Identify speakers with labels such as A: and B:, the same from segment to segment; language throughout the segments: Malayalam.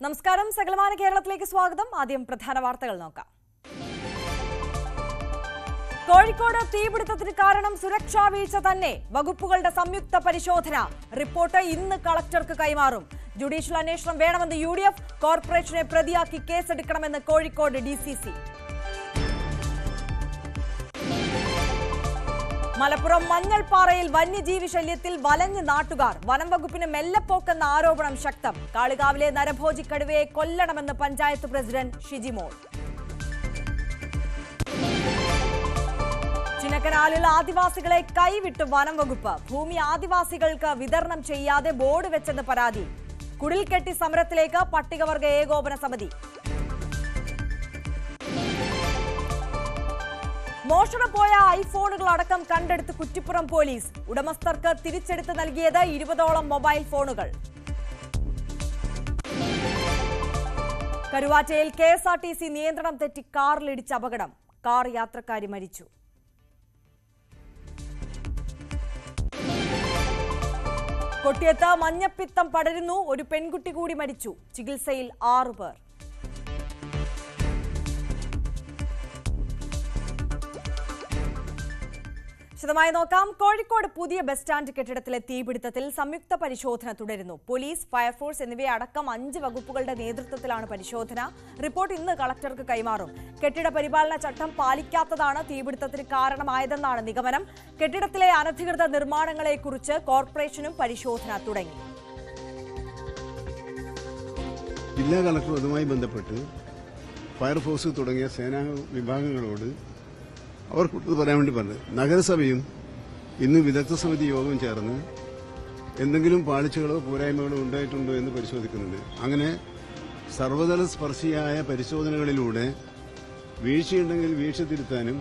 A: നമസ്കാരം, സകലമാന കേരളത്തിലേക്ക് സ്വാഗതം. ആദ്യം പ്രധാന വാർത്തകൾ നോക്കാം. കോഴിക്കോട് തീപിടുത്തത്തിന് കാരണം സുരക്ഷാ വീഴ്ച തന്നെ. വകുപ്പുകളുടെ സംയുക്ത പരിശോധന റിപ്പോർട്ട് ഇന്ന് കളക്ടർക്ക് കൈമാറും. ജുഡീഷ്യൽ അന്വേഷണം വേണമെന്ന് UDF, കോർപ്പറേഷനെ പ്രതിയാക്കി കേസെടുക്കണമെന്ന് കോഴിക്കോട് DCC. മലപ്പുറം മഞ്ഞൾപ്പാറയിൽ വന്യജീവി ശല്യത്തിൽ വലഞ്ഞ് നാട്ടുകാർ. വനം വകുപ്പിന് മെല്ലെപ്പോക്കെന്ന ആരോപണം ശക്തം. കാളികാവിലെ നരഭോജി കടുവയെ കൊല്ലണമെന്ന് പഞ്ചായത്ത് പ്രസിഡന്റ് ഷിജിമോൾ. ചിന്നക്കനാലിൽ ആദിവാസികളെ കൈവിട്ടു വനം വകുപ്പ്. ഭൂമി ആദിവാസികൾക്ക് വിതരണം ചെയ്യാതെ ബോർഡ് വെച്ചെന്ന് പരാതി. കുടിൽ കെട്ടി സമരത്തിലേക്ക് പട്ടികവർഗ ഏകോപന സമിതി. മോഷണം പോയ ഐഫോണുകൾ അടക്കം കണ്ടെടുത്ത് കുറ്റിപ്പുറം പോലീസ്. ഉടമസ്ഥർക്ക് തിരിച്ചെടുത്ത് നൽകിയത് 20ഓളം മൊബൈൽ ഫോണുകൾ. കരുവാറ്റയിൽ KSRTC നിയന്ത്രണം തെറ്റി കാറിലിടിച്ച് അപകടം. കാർ യാത്രക്കാരി മരിച്ചു. കൊട്ടിയത്ത് മഞ്ഞപ്പിത്തം പടരുന്നു. ഒരു പെൺകുട്ടി കൂടി മരിച്ചു. ചികിത്സയിൽ 6 പേർ. വിശദമായി നോക്കാം. കോഴിക്കോട് പുതിയ ബസ് സ്റ്റാൻഡ് കെട്ടിടത്തിലെ തീപിടുത്തത്തിൽ സംയുക്ത പരിശോധന തുടരുന്നു. പോലീസ്, ഫയർഫോഴ്സ് എന്നിവയടക്കം 5 വകുപ്പുകളുടെ നേതൃത്വത്തിലാണ് പരിശോധന. റിപ്പോർട്ട് ഇന്ന് കളക്ടർക്ക് കൈമാറും. കെട്ടിട പരിപാലന ചട്ടം പാലിക്കാത്തതാണ് തീപിടുത്തത്തിന് കാരണമായതെന്നാണ് നിഗമനം. കെട്ടിടത്തിലെ അനധികൃത നിർമ്മാണങ്ങളെക്കുറിച്ച് കോർപ്പറേഷനും പരിശോധന തുടങ്ങി.
B: ജില്ലാ കളക്ടർ അതുമായി ബന്ധപ്പെട്ട് ഫയർഫോഴ്സ് തുടങ്ങിയ സേനാ വിഭാഗങ്ങളോട് അവർക്ക് പറയാൻ വേണ്ടി പറഞ്ഞു. നഗരസഭയും ഇന്ന് വിദഗ്ധ സമിതി യോഗം ചേർന്ന് എന്തെങ്കിലും പാളിച്ചകളോ പോരായ്മകളോ ഉണ്ടായിട്ടുണ്ടോ എന്ന് പരിശോധിക്കുന്നുണ്ട്. അങ്ങനെ സർവ്വതല സ്പർശിയായ പരിശോധനകളിലൂടെ വീഴ്ചയുണ്ടെങ്കിൽ വീഴ്ച തിരുത്താനും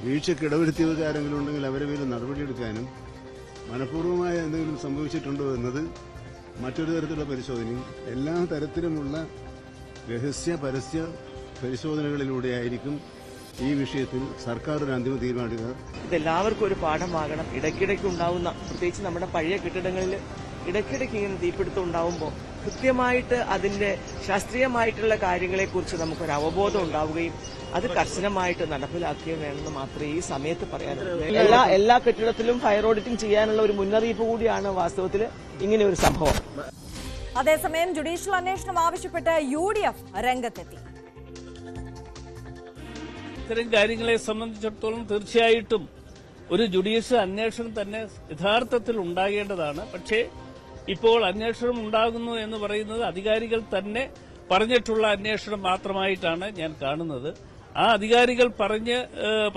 B: വീഴ്ചക്കിടവരുത്തിയവർ ആരെങ്കിലും ഉണ്ടെങ്കിൽ അവരെ മേൽ നടപടിയെടുക്കാനും മനഃപൂർവ്വമായ എന്തെങ്കിലും സംഭവിച്ചിട്ടുണ്ടോ എന്നത് മറ്റൊരു തരത്തിലുള്ള പരിശോധനയും എല്ലാ തരത്തിലുമുള്ള രഹസ്യ പരസ്യ പരിശോധനകളിലൂടെയായിരിക്കും ഈ വിഷയത്തിൽ സർക്കാർ ഒരു അന്തിമ തീരുമാനിക്കുക.
C: ഇതെല്ലാവർക്കും ഒരു പാഠമാകണം. ഇടയ്ക്കിടയ്ക്ക് ഉണ്ടാവുന്ന, പ്രത്യേകിച്ച് നമ്മുടെ പഴയ കെട്ടിടങ്ങളിൽ ഇടയ്ക്കിടയ്ക്ക് ഇങ്ങനെ തീപിടുത്തം ഉണ്ടാവുമ്പോൾ കൃത്യമായിട്ട് അതിന്റെ ശാസ്ത്രീയമായിട്ടുള്ള കാര്യങ്ങളെക്കുറിച്ച് നമുക്കൊരു അവബോധം ഉണ്ടാവുകയും അത് കർശനമായിട്ട് നടപ്പിലാക്കുകയും വേണമെന്ന് മാത്രമേ ഈ സമയത്ത് പറയാനുള്ളൂ. എല്ലാ കെട്ടിടത്തിലും ഫയർ ഓഡിറ്റിംഗ് ചെയ്യാനുള്ള ഒരു മുന്നറിയിപ്പ് കൂടിയാണ് വാസ്തവത്തിൽ ഇങ്ങനെ ഒരു സംഭവം.
A: അതേസമയം ജുഡീഷ്യൽ അന്വേഷണം ആവശ്യപ്പെട്ട് UDF രംഗത്തെത്തി.
D: ഇത്തരം കാര്യങ്ങളെ സംബന്ധിച്ചിടത്തോളം തീർച്ചയായിട്ടും ഒരു ജുഡീഷ്യൽ അന്വേഷണം തന്നെ യഥാർത്ഥത്തിൽ ഉണ്ടാകേണ്ടതാണ്. പക്ഷേ ഇപ്പോൾ അന്വേഷണം ഉണ്ടാകുന്നു എന്ന് പറയുന്നത് അധികാരികൾ തന്നെ പറഞ്ഞിട്ടുള്ള അന്വേഷണം മാത്രമായിട്ടാണ് ഞാൻ കാണുന്നത്. ആ അധികാരികൾ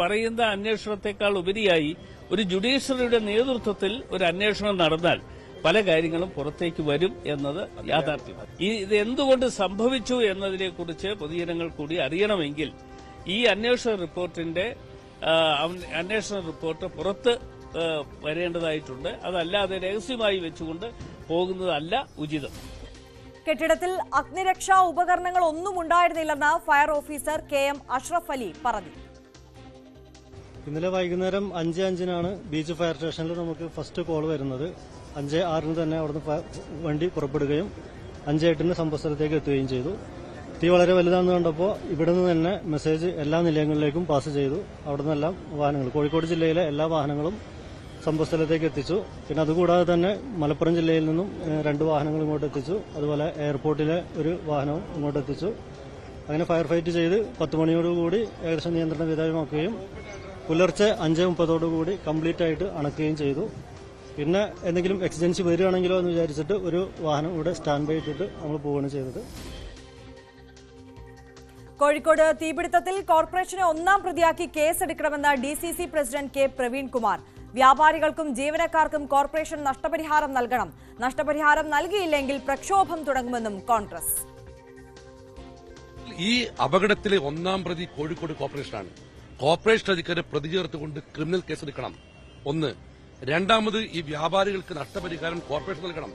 D: പറയുന്ന അന്വേഷണത്തെക്കാൾ ഉപരിയായി ഒരു ജുഡീഷ്യറിയുടെ നേതൃത്വത്തിൽ ഒരു അന്വേഷണം നടന്നാൽ പല കാര്യങ്ങളും പുറത്തേക്ക് വരും എന്നത് യാഥാർത്ഥ്യമാണ്. ഇത് എന്തുകൊണ്ട് സംഭവിച്ചു എന്നതിനെക്കുറിച്ച് പൊതുജനങ്ങൾ കൂടി അറിയണമെങ്കിൽ ഈ അന്വേഷണ റിപ്പോർട്ട് പുറത്ത് വരേണ്ടതായിട്ടുണ്ട്. അതല്ലാതെ രഹസ്യമായി വെച്ചുകൊണ്ട് പോകുന്നതല്ല ഉചിതം.
A: കെട്ടിടത്തിൽ അഗ്നിരക്ഷാ ഉപകരണങ്ങൾ ഒന്നും ഉണ്ടായിരുന്നില്ലെന്ന് fire officer KM Ashraf Ali പറഞ്ഞു.
E: ഇന്നലെ വൈകുന്നേരം 5:05 ബീച്ച് ഫയർ സ്റ്റേഷനിൽ നമുക്ക് ഫസ്റ്റ് കോൾ വരുന്നത്. 5:06 തന്നെ അവിടുന്ന് വണ്ടി പുറപ്പെടുകയും 5:08 സംഭവസ്ഥലത്തേക്ക് എത്തുകയും ചെയ്തു. തീ വളരെ വലുതാണെന്ന് കണ്ടപ്പോൾ ഇവിടെ നിന്ന് തന്നെ മെസ്സേജ് എല്ലാ നിലയങ്ങളിലേക്കും പാസ് ചെയ്തു. അവിടെ നിന്നെല്ലാം വാഹനങ്ങൾ, കോഴിക്കോട് ജില്ലയിലെ എല്ലാ വാഹനങ്ങളും സംഭവസ്ഥലത്തേക്ക് എത്തിച്ചു. പിന്നെ അതുകൂടാതെ തന്നെ മലപ്പുറം ജില്ലയിൽ നിന്നും 2 വാഹനങ്ങൾ ഇങ്ങോട്ട് എത്തിച്ചു. അതുപോലെ എയർപോർട്ടിലെ ഒരു വാഹനവും ഇങ്ങോട്ട് എത്തിച്ചു. അങ്ങനെ ഫയർ ഫൈറ്റ് ചെയ്ത് 10 മണിയോടുകൂടി ഏകദേശം നിയന്ത്രണ വിധേയമാക്കുകയും പുലർച്ചെ 5:30 കംപ്ലീറ്റ് ആയിട്ട് അണക്കുകയും ചെയ്തു. പിന്നെ എന്തെങ്കിലും എക്സിജൻസി വരികയാണെങ്കിലോ എന്ന് വിചാരിച്ചിട്ട് ഒരു വാഹനം ഇവിടെ സ്റ്റാൻഡ് ബൈ ഇട്ടിട്ട് നമ്മൾ പോവുകയാണ് ചെയ്തത്.
A: കോഴിക്കോട് തീപിടുത്തത്തിൽ കോർപ്പറേഷനെ 1ാം പ്രതിയാക്കി കേസെടുക്കണമെന്ന് DCC പ്രസിഡന്റ് K പ്രവീൺകുമാർ. വ്യാപാരികൾക്കും ജീവനക്കാർക്കും കോർപ്പറേഷൻ നഷ്ടപരിഹാരം നൽകണം. നഷ്ടപരിഹാരം നൽകിയില്ലെങ്കിൽ പ്രക്ഷോഭം തുടങ്ങുമെന്നും കോൺഗ്രസ്.
F: ഈ അപകടത്തിലെ 1ാം പ്രതി കോഴിക്കോട് കോർപ്പറേഷനാണ്. കോർപ്പറേഷൻ അധികാരി പ്രതി ചേർത്തുകൊണ്ട് ക്രിമിനൽ കേസെടുക്കണം. 1. രണ്ടാമത്, ഈ വ്യാപാരികൾക്ക് നഷ്ടപരിഹാരം കോർപ്പറേഷൻ നൽകണം.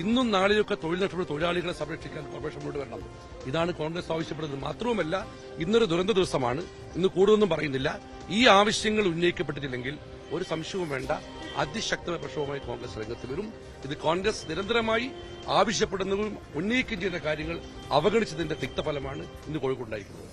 F: ഇന്നും നാളെയൊക്കെ തൊഴിൽ നഷ്ടപ്പെട്ട തൊഴിലാളികളെ സംരക്ഷിക്കാൻ കോർപ്പറേഷൻ മുന്നോട്ട് വരണം. ഇതാണ് കോൺഗ്രസ് ആവശ്യപ്പെടുന്നത്. മാത്രവുമല്ല, ഇന്നൊരു ദുരന്ത ദിവസമാണ്. ഇന്ന് കൂടുതലൊന്നും പറയുന്നില്ല. ഈ ആവശ്യങ്ങൾ ഉന്നയിക്കപ്പെട്ടിട്ടില്ലെങ്കിൽ ഒരു സംശയവും വേണ്ട, അതിശക്തമായ പ്രക്ഷോഭമായി കോൺഗ്രസ് രംഗത്ത് വരും. ഇത് കോൺഗ്രസ് നിരന്തരമായി ആവശ്യപ്പെടുന്നതും ഉന്നയിക്കുകയും ചെയ്യുന്ന കാര്യങ്ങൾ അവഗണിച്ചതിന്റെ തിക്തഫലമാണ് ഇന്ന് കോഴിക്കോടുണ്ടായിരിക്കുന്നത്.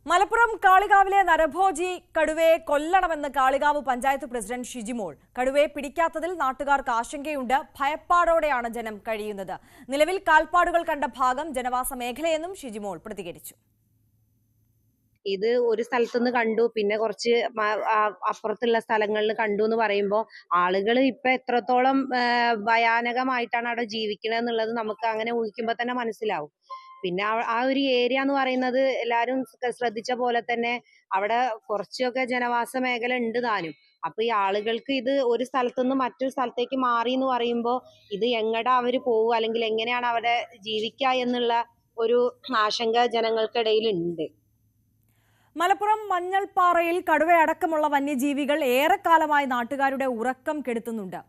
A: മലപ്പുറം കാളികാവിലെ നരഭോജി കടുവയെ കൊല്ലണമെന്ന് കാളികാവ് പഞ്ചായത്ത് പ്രസിഡന്റ് ഷിജിമോൾ. കടുവയെ പിടിക്കാത്തതിൽ നാട്ടുകാർക്ക് ആശങ്കയുണ്ട്. ഭയപ്പാടോടെയാണ് ജനം കഴിയുന്നത്. നിലവിൽ കാൽപ്പാടുകൾ കണ്ട ഭാഗം ജനവാസ മേഖലയെന്നും ഷിജിമോൾ പ്രതികരിച്ചു.
G: ഇത് ഒരു സ്ഥലത്തുനിന്ന് കണ്ടു, പിന്നെ കുറച്ച് അപ്പുറത്തുള്ള സ്ഥലങ്ങളിൽ കണ്ടു എന്ന് പറയുമ്പോൾ ആളുകൾ ഇപ്പൊ എത്രത്തോളം ഭയാനകമായിട്ടാണ് അവിടെ ജീവിക്കുന്നത് എന്നുള്ളത് നമുക്ക് അങ്ങനെ ഊഹിക്കുമ്പോൾ തന്നെ മനസ്സിലാവും. പിന്നെ ആ ഒരു ഏരിയ എന്ന് പറയുന്നത് എല്ലാവരും ശ്രദ്ധിച്ച പോലെ തന്നെ അവിടെ കുറച്ചൊക്കെ ജനവാസ മേഖല ഉണ്ട് താനും. അപ്പൊ ഈ ആളുകൾക്ക് ഇത് ഒരു സ്ഥലത്തുനിന്ന് മറ്റൊരു സ്ഥലത്തേക്ക് മാറി എന്ന് പറയുമ്പോൾ ഇത് എങ്ങടാ അവര് പോവുക, അല്ലെങ്കിൽ എങ്ങനെയാണ് അവിടെ ജീവിക്കുക എന്നുള്ള ഒരു ആശങ്ക ജനങ്ങൾക്കിടയിൽ ഉണ്ട്.
A: മലപ്പുറം മഞ്ഞൾപ്പാറയിൽ കടുവയടക്കമുള്ള വന്യജീവികൾ ഏറെക്കാലമായി നാട്ടുകാരുടെ ഉറക്കം കെടുത്തുന്നുണ്ട്.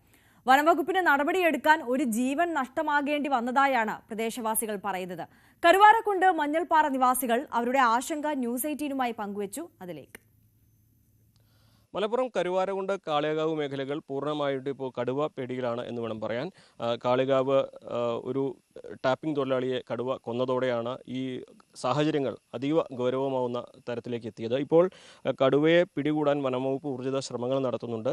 A: വനംവകുപ്പിന് നടപടിയെടുക്കാൻ ഒരു ജീവൻ നഷ്ടമാകേണ്ടി വന്നതായാണ് പ്രദേശവാസികൾ പറയുന്നത്. കരുവാരക്കുണ്ട് മഞ്ഞൾപ്പാറ നിവാസികൾ അവരുടെ ആശങ്ക ന്യൂസ് 18 പങ്കുവച്ചു. അതിലേക്ക്
H: മലപ്പുറം കരുവാരക്കുണ്ട് കാളികാവ് മേഖലകൾ പൂർണ്ണമായിട്ട് ഇപ്പോൾ കടുവ പേടിയിലാണ് എന്ന് വേണം പറയാൻ. കാളികാവ് ഒരു ടാപ്പിംഗ് തൊഴിലാളിയെ കടുവ കൊന്നതോടെയാണ് ഈ സാഹചര്യങ്ങൾ അതീവ ഗൗരവമാവുന്ന തരത്തിലേക്ക് എത്തിയത്. ഇപ്പോൾ കടുവയെ പിടികൂടാൻ വനംവകുപ്പ് ഊർജിത ശ്രമങ്ങൾ നടത്തുന്നുണ്ട്.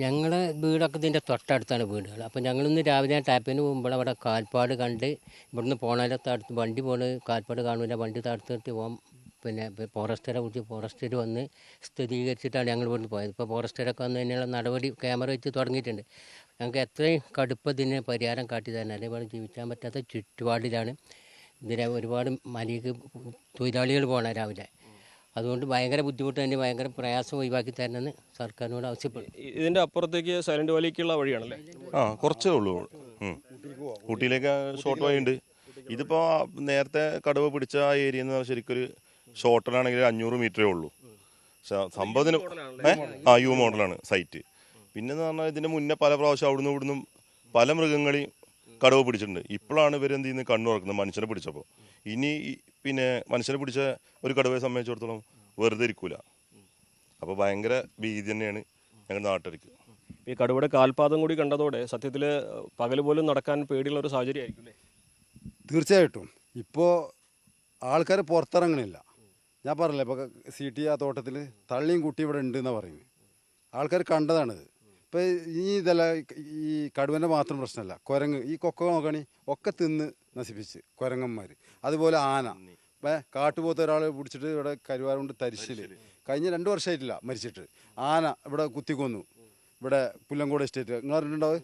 I: ഞങ്ങളുടെ വീടൊക്കെ ഇതിൻ്റെ തൊട്ടടുത്താണ് വീടുകൾ. അപ്പോൾ ഞങ്ങളിന്ന് രാവിലെ ടാപ്പിന് പോകുമ്പോൾ അവിടെ കാൽപ്പാട് കണ്ട് ഇവിടുന്ന് പോണതിൻ്റെ വണ്ടി പോണത് കാൽപ്പാട് കാണില്ല, വണ്ടി തടുത്തിട്ട് പോകാം. പിന്നെ ഫോറസ്റ്റുകാരെ വിളിച്ച് ഫോറസ്റ്റുകാർ വന്ന് സ്ഥിരീകരിച്ചിട്ടാണ് ഞങ്ങൾ ഇവിടുന്ന് പോയത്. ഇപ്പോൾ ഫോറസ്റ്റുകാരൊക്കെ വന്ന് അതിനുള്ള നടപടി ക്യാമറ വെച്ച് തുടങ്ങിയിട്ടുണ്ട്. ഞങ്ങൾക്ക് എത്രയും കടുപ്പത്തിന് പരിഹാരം കാട്ടി തന്നെ, അതേപോലെ ജീവിക്കാൻ പറ്റാത്ത ചുറ്റുപാടിലാണ്. ഇതിന് ഒരുപാട് മലയ്ക്ക് തൊഴിലാളികൾ പോകണം രാവിലെ. അതുകൊണ്ട് ഭയങ്കര ബുദ്ധിമുട്ട് തന്നെ, ഭയങ്കര പ്രയാസം ഒഴിവാക്കി തരണമെന്ന് സർക്കാരിനോട് ആവശ്യപ്പെടും.
H: ഇതിൻ്റെ അപ്പുറത്തേക്ക് സൈലന്റ് വാലിക്കുള്ള വഴിയാണല്ലേ?
J: കുറച്ചേ ഉള്ളൂ. ഊട്ടിയിലേക്ക് ഷോർട്ട് വഴി ഉണ്ട്. ഇതിപ്പോൾ നേരത്തെ കടുവ പിടിച്ച ആ ഏരിയ എന്ന് പറഞ്ഞാൽ ശരിക്കൊരു ഷോർട്ടിലാണെങ്കിൽ 500 മീറ്ററേ ഉള്ളൂ. സംഭവത്തിന് യു മോഡലാണ് സൈറ്റ്. പിന്നെന്ന് പറഞ്ഞാൽ ഇതിന്റെ മുന്നേ പല പ്രാവശ്യം അവിടുന്ന് ഇവിടുന്നും പല മൃഗങ്ങളെയും കടുവ പിടിച്ചിട്ടുണ്ട്. ഇപ്പോഴാണ് ഇവരെന്ത് ചെയ്യുന്നത്, കണ്ണു തുറക്കുന്നത് മനുഷ്യനെ പിടിച്ചപ്പോൾ. ഇനി പിന്നെ മനുഷ്യനെ പിടിച്ച ഒരു കടുവയെ സംബന്ധിച്ചിടത്തോളം വെറുതെ ഇരിക്കൂല. അപ്പോൾ ഭയങ്കര ഭീതി തന്നെയാണ് ഞങ്ങളുടെ നാട്ടിലേക്ക്.
H: ഈ കടുവയുടെ കാൽപാദം കൂടി കണ്ടതോടെ സത്യത്തിൽ പകൽ പോലും നടക്കാൻ പേടിയുള്ള ഒരു സാഹചര്യം ആയിരിക്കും.
K: തീർച്ചയായിട്ടും ഇപ്പോൾ ആൾക്കാർ പുറത്തിറങ്ങണില്ല. ഞാൻ പറഞ്ഞില്ല, ഇപ്പോൾ CT ആ തോട്ടത്തിൽ തള്ളിയും കുട്ടി ഇവിടെ ഉണ്ട് എന്നാണ് പറയുന്നത്. ആൾക്കാർ കണ്ടതാണിത്. ഇപ്പോൾ ഇതല്ല ഈ കടുവൻ്റെ മാത്രം പ്രശ്നമല്ല, കുരങ്ങ് ഈ കൊക്ക നോക്കണി ഒക്കെ തിന്ന് നശിപ്പിച്ച് കുരങ്ങന്മാർ. അതുപോലെ ആന, കാട്ടുപോത്ത് ഒരാൾ പിടിച്ചിട്ട് ഇവിടെ കരുവാരുകൊണ്ട് തരിശിൽ കഴിഞ്ഞ 2 വർഷമായിട്ടില്ല മരിച്ചിട്ട്. ആന ഇവിടെ കുത്തിക്കൊന്നു, ഇവിടെ പുല്ലങ്കോട് എസ്റ്റേറ്റ്. നിങ്ങൾ പറഞ്ഞിട്ടുണ്ടാവും.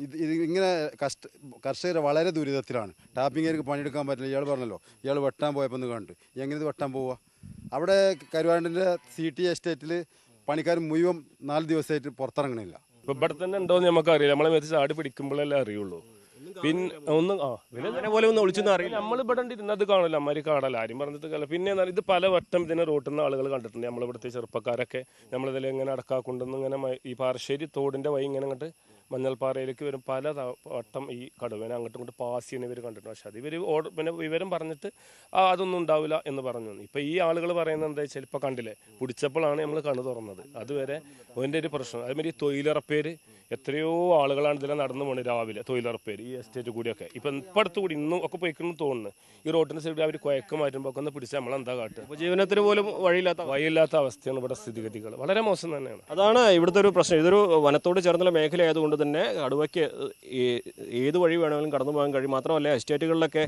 K: ഇത് ഇങ്ങനെ കർഷകർ വളരെ ദുരിതത്തിലാണ്. ടാപ്പിങ്ങേർക്ക് പണിയെടുക്കാൻ പറ്റില്ല. ഇയാൾ പറഞ്ഞല്ലോ, ഇയാൾ വെട്ടാൻ പോയപ്പോൾ ഒന്ന് കണ്ടു. എങ്ങനെ ഇത് വെട്ടാൻ പോവുക? അവിടെ കരുവാരണ്ടിൻ്റെ CT എസ്റ്റേറ്റിൽ പണിക്കാർ മുഴുവൻ 4 ദിവസമായിട്ട് പുറത്തിറങ്ങണില്ല.
L: ഇപ്പം ഇവിടെ തന്നെ ഉണ്ടോയെന്ന് നമുക്കറിയില്ല. നമ്മളെ മേത്ത് ചാടി പിടിക്കുമ്പോഴല്ലേ അറിയുള്ളൂ. പിന്നെ പിന്നെ
H: പോലെ ഒന്ന് ഒളിച്ചൊന്നും അറിയില്ല.
L: നമ്മൾ ഇവിടെ ഇരുന്നത് കാണില്ല, അമ്മമാര് കാണല്ല, ആരും പറഞ്ഞിട്ട് കാണില്ല. പിന്നെ ഇത് പല വട്ടം ഇതിനെ റോട്ടിൽ നിന്ന് ആളുകൾ കണ്ടിട്ടുണ്ട്. നമ്മളിവിടുത്തെ ചെറുപ്പക്കാരൊക്കെ നമ്മളിതിൽ എങ്ങനെ അടക്കാക്കൊണ്ടെന്ന് ഇങ്ങനെ ഈ പാറശ്ശേരി തോടിൻ്റെ വഴി ഇങ്ങനെ അങ്ങോട്ട് മഞ്ഞൾപ്പാറയിലേക്ക് വരും പല വട്ടം ഈ കടുവേനെ അങ്ങോട്ടും ഇങ്ങോട്ട് പാസ് ചെയ്യുന്ന ഇവർ കണ്ടിട്ടുണ്ട്. പക്ഷെ അത് ഇവർ പിന്നെ വിവരം പറഞ്ഞിട്ട് അതൊന്നും ഉണ്ടാവില്ല എന്ന് പറഞ്ഞു. ഇപ്പം ഈ ആളുകൾ പറയുന്നത് എന്താ വെച്ചാൽ ഇപ്പം കണ്ടില്ലേ, പിടിച്ചപ്പോഴാണ് നമ്മൾ കണ്ണു തുറന്നത്. അതുവരെ അതിൻ്റെ ഒരു പ്രശ്നം. അതേമാതിരി തൊഴിലുറപ്പേര് എത്രയോ ആളുകളാണ് ഇതിലെ നടന്നു പോകുന്നത് രാവിലെ. തൊഴിലുറപ്പേര് ഈ എസ്റ്റേറ്റ് കൂടിയൊക്കെ ഇപ്പം ഇപ്പടുത്ത് കൂടി ഇന്നും ഒക്കെ പോയിക്കുന്നു തോന്നുന്നു. ഈ റോഡിൻ്റെ സൈഡിൽ അവർ കുഴക്ക് മാറ്റുമ്പോൾ ഒക്കെ ഒന്ന് പിടിച്ചാൽ നമ്മളെന്താ കാട്ടുക?
H: ജീവനത്തിന് പോലും
L: വഴിയില്ലാത്ത അവസ്ഥയാണ് ഇവിടെ സ്ഥിതിഗതികൾ. വളരെ മോശം തന്നെയാണ്.
H: അതാണ് ഇവിടുത്തെ ഒരു പ്രശ്നം. ഇതൊരു വനത്തോട് ചേർന്നുള്ള മേഖലയായതുകൊണ്ട് തന്നെ കടുവയ്ക്ക് ഏത് വഴി വേണമെങ്കിലും കടന്നു പോകാൻ കഴിയും. മാത്രമല്ല എസ്റ്റേറ്റുകളിലൊക്കെ